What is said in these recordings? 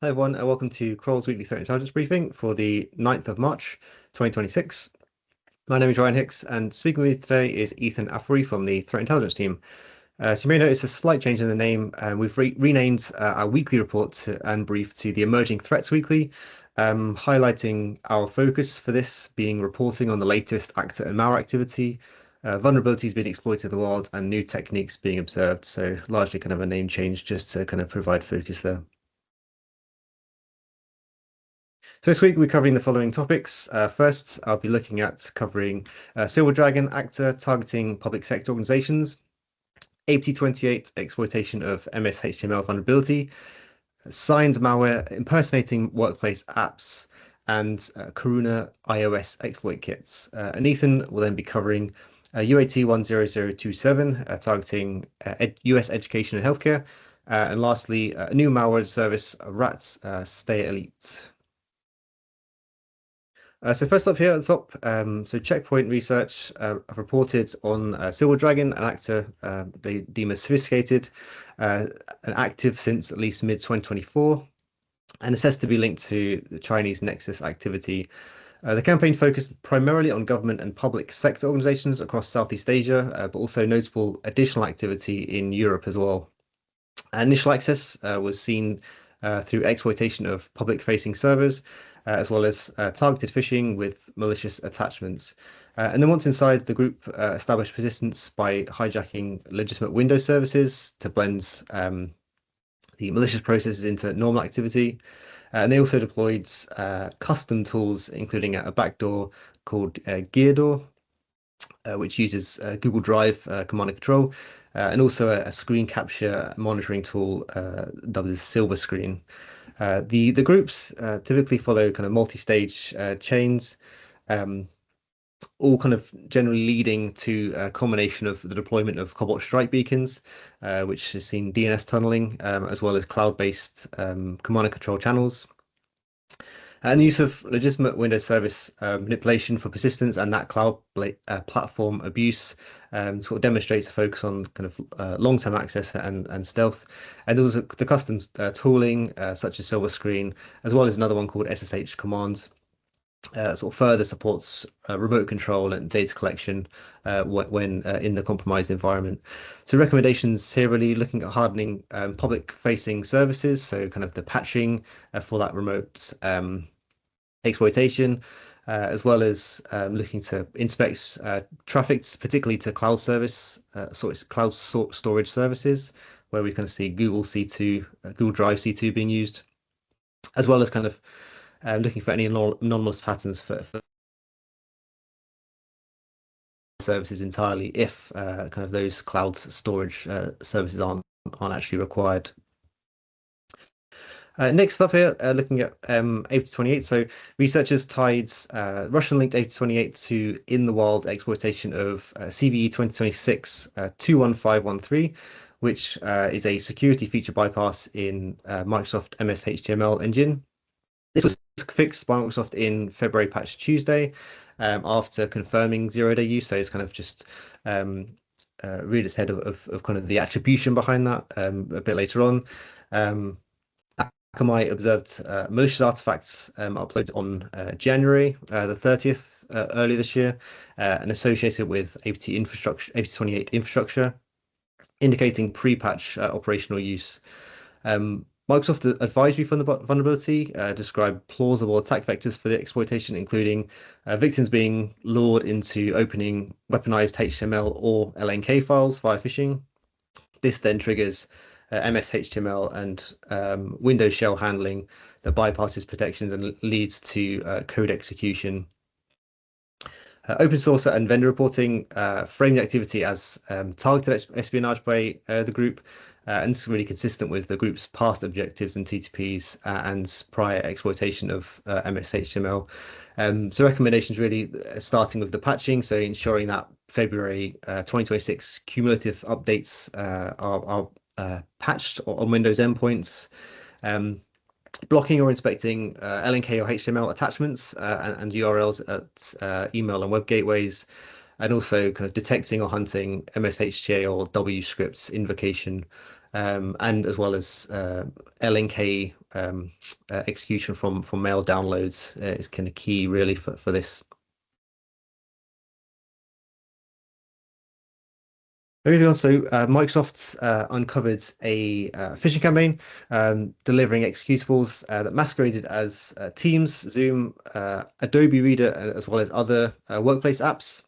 Hi everyone, and welcome to Kroll's weekly threat intelligence briefing for the 9th of March, 2026. My name is Ryan Hicks, and speaking with me today is Ethan Affery from the threat intelligence team. So you may notice a slight change in the name, and we've renamed our weekly report and brief to the Emerging Threats Weekly, highlighting our focus for this being reporting on the latest actor and malware activity, vulnerabilities being exploited in the wild, and new techniques being observed. So largely kind of a name change just to kind of provide focus there. So this week we're covering the following topics. First, I'll be looking at covering Silver Dragon actor targeting public sector organizations, APT28 exploitation of MSHTML vulnerability, signed malware impersonating workplace apps, and Coruna iOS exploit kits. And Ethan will then be covering UAT 10027 targeting US education and healthcare. And lastly, a new malware service, Rats Steaelite. So first up here at the top, so Checkpoint Research have reported on Silver Dragon, an actor they deem as sophisticated, and active since at least mid-2024, and it's said to be linked to the Chinese-nexus activity. The campaign focused primarily on government and public sector organizations across Southeast Asia, but also notable additional activity in Europe as well. Initial access was seen through exploitation of public-facing servers, as well as targeted phishing with malicious attachments. And then once inside, the group established persistence by hijacking legitimate Windows services to blend the malicious processes into normal activity. And they also deployed custom tools, including a backdoor called Geardoor, which uses Google Drive command and control, and also a screen capture monitoring tool dubbed as Silver Screen. The groups typically follow kind of multi-stage chains, all kind of generally leading to a combination of the deployment of Cobalt Strike beacons, which has seen DNS tunneling, as well as cloud-based command and control channels. And the use of legitimate Windows service manipulation for persistence and that cloud platform abuse sort of demonstrates a focus on kind of long-term access and stealth. And also the custom tooling such as Silver Screen, as well as another one called SSH commands. Sort of further supports remote control and data collection when in the compromised environment. So recommendations here really looking at hardening public-facing services, so kind of the patching for that remote exploitation, as well as looking to inspect traffic, particularly to cloud service, cloud storage services, where we can see Google C2, Google Drive C2 being used, as well as kind of looking for any anomalous patterns for services entirely if kind of those cloud storage services aren't actually required. Next up here, looking at APT28. So researchers tied Russian-linked APT28 to in-the-wild exploitation of CVE 2026 21513, which is a security feature bypass in Microsoft MSHTML engine. This was fixed by Microsoft in February patch Tuesday after confirming zero-day use. So it's kind of just read its head of kind of the attribution behind that a bit later on. Akamai observed malicious artifacts uploaded on January the 30th earlier this year and associated with APT28 infrastructure, indicating pre-patch operational use. Microsoft advisory from the vulnerability described plausible attack vectors for the exploitation, including victims being lured into opening weaponized HTML or LNK files via phishing. This then triggers MSHTML and Windows shell handling that bypasses protections and leads to code execution. Open source and vendor reporting framed the activity as targeted espionage by the group, and this is really consistent with the group's past objectives and TTPs and prior exploitation of MSHTML. So recommendations really starting with the patching, so ensuring that February 2026 cumulative updates are patched on Windows endpoints, blocking or inspecting LNK or HTML attachments and URLs at email and web gateways, and also kind of detecting or hunting MSHTA or W scripts invocation and as well as LNK execution from mail downloads is kind of key really for this. Moving on, so Microsoft uncovered a phishing campaign delivering executables that masqueraded as Teams, Zoom, Adobe Reader, as well as other workplace apps.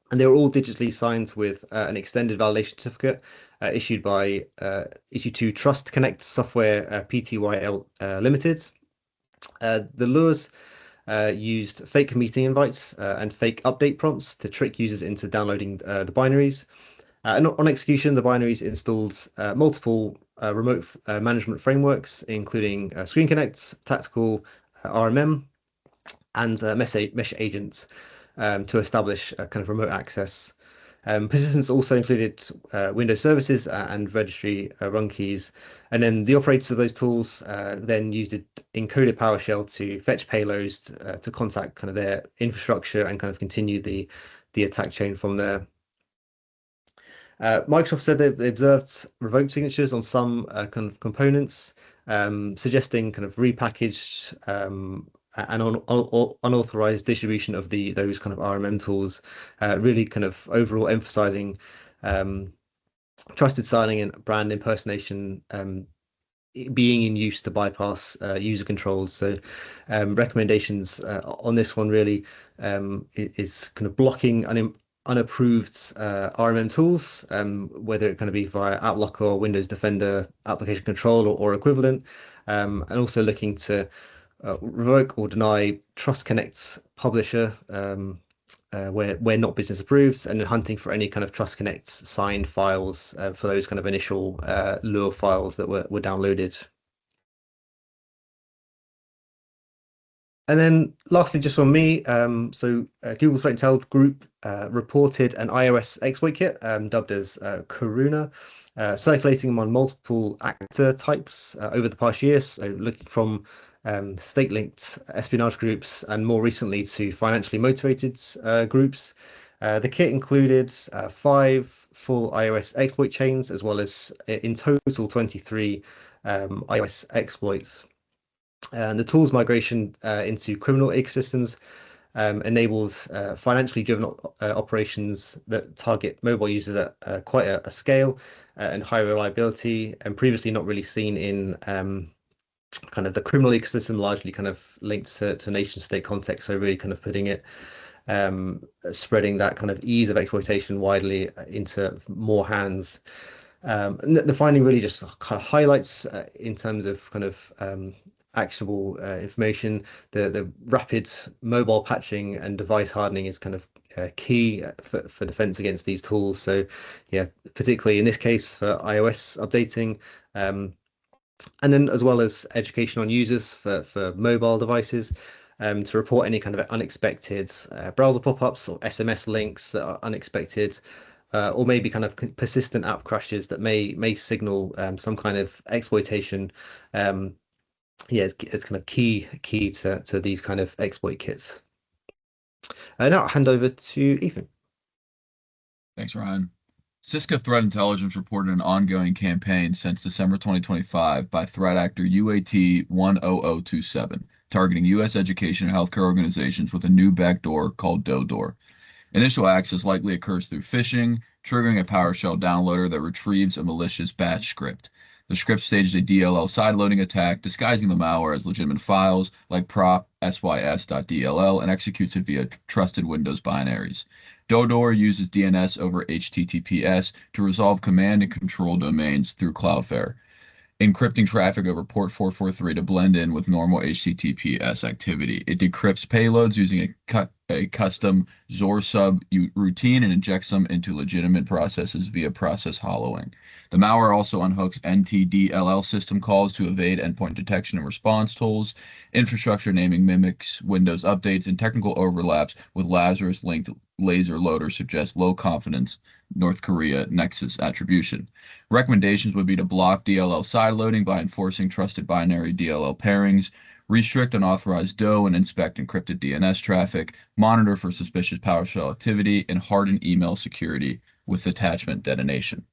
And they were all digitally signed with an extended validation certificate issued to Trust Connect Software Pty Limited. The lures used fake meeting invites and fake update prompts to trick users into downloading the binaries. And on execution, the binaries installed multiple remote management frameworks, including Screen Connect, Tactical, RMM, and mesh agents to establish a kind of remote access. Persistence also included Windows services and registry run keys. And then the operators of those tools then used encoded PowerShell to fetch payloads to contact kind of their infrastructure and kind of continue the attack chain from there. Microsoft said they observed revoked signatures on some kind of components, suggesting kind of repackaged and unauthorized distribution of those kind of RMM tools, really kind of overall emphasizing trusted signing and brand impersonation being in use to bypass user controls. So recommendations on this one really is kind of blocking unapproved RMM tools, whether it kind of be via AppLocker or Windows Defender application control or equivalent, and also looking to revoke or deny Trust Connect's publisher where not business approved, and then hunting for any kind of Trust Connect signed files for those kind of initial lure files that were downloaded. And then lastly, just from me, so Google Threat Intel Group reported an iOS exploit kit dubbed as Coruna, circulating among multiple actor types over the past year. So looking from state-linked espionage groups and more recently to financially motivated groups. The kit included 5 full iOS exploit chains, as well as in total 23 iOS exploits. And the tools migration into criminal ecosystems enables financially driven operations that target mobile users at quite a scale and high reliability, and previously not really seen in kind of the criminal ecosystem, largely kind of linked to nation state context. So really kind of putting it, spreading that kind of ease of exploitation widely into more hands. And the finding really just kind of highlights in terms of kind of actionable information, the rapid mobile patching and device hardening is kind of key for defense against these tools. So yeah, particularly in this case for iOS updating, and then as well as education on users for mobile devices, to report any kind of unexpected browser pop-ups or SMS links that are unexpected, or maybe kind of persistent app crashes that may signal some kind of exploitation. Yeah, it's kind of key to these kind of exploit kits. Now I'll hand over to Ethan. Thanks, Ryan. Cisco Threat Intelligence reported an ongoing campaign since December 2025 by threat actor UAT10027, targeting U.S. education and healthcare organizations with a new backdoor called Dohdoor. Initial access likely occurs through phishing, triggering a PowerShell downloader that retrieves a malicious batch script. The script stages a DLL sideloading attack, disguising the malware as legitimate files like prop.sys.dll and executes it via trusted Windows binaries. Dohdoor uses DNS over HTTPS to resolve command and control domains through Cloudflare, encrypting traffic over port 443 to blend in with normal HTTPS activity. It decrypts payloads using a custom XOR sub routine and injects them into legitimate processes via process hollowing. The malware also unhooks NTDLL system calls to evade endpoint detection and response tools. Infrastructure naming mimics Windows updates, and technical overlaps with Lazarus-linked laser loader suggest low confidence North Korea nexus attribution. Recommendations would be to block DLL sideloading by enforcing trusted binary DLL pairings, restrict unauthorized DOE and inspect encrypted DNS traffic, monitor for suspicious PowerShell activity, and harden email security with attachment detonation.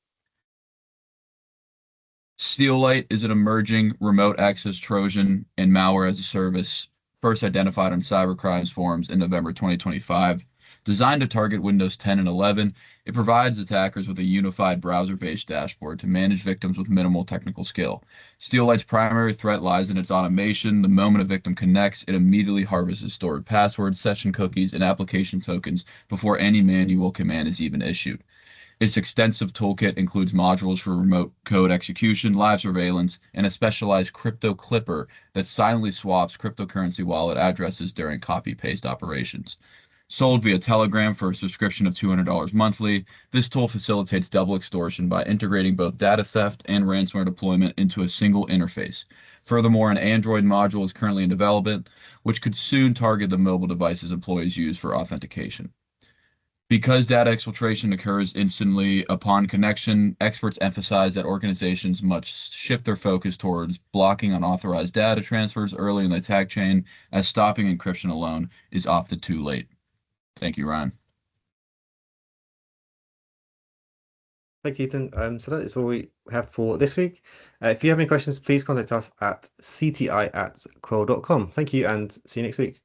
Steaelite is an emerging remote access Trojan and malware as a service, first identified on cybercrimes forums in November 2025. Designed to target Windows 10 and 11, it provides attackers with a unified browser-based dashboard to manage victims with minimal technical skill. Steaelite's primary threat lies in its automation. The moment a victim connects, it immediately harvests stored passwords, session cookies, and application tokens before any manual command is even issued. Its extensive toolkit includes modules for remote code execution, live surveillance, and a specialized crypto clipper that silently swaps cryptocurrency wallet addresses during copy-paste operations. Sold via Telegram for a subscription of $200 monthly, this tool facilitates double extortion by integrating both data theft and ransomware deployment into a single interface. Furthermore, an Android module is currently in development, which could soon target the mobile devices employees use for authentication. Because data exfiltration occurs instantly upon connection, experts emphasize that organizations must shift their focus towards blocking unauthorized data transfers early in the attack chain, as stopping encryption alone is often too late. Thank you, Ryan. Thanks, Ethan. So that is all we have for this week. If you have any questions, please contact us at cti@kroll.com. Thank you and see you next week.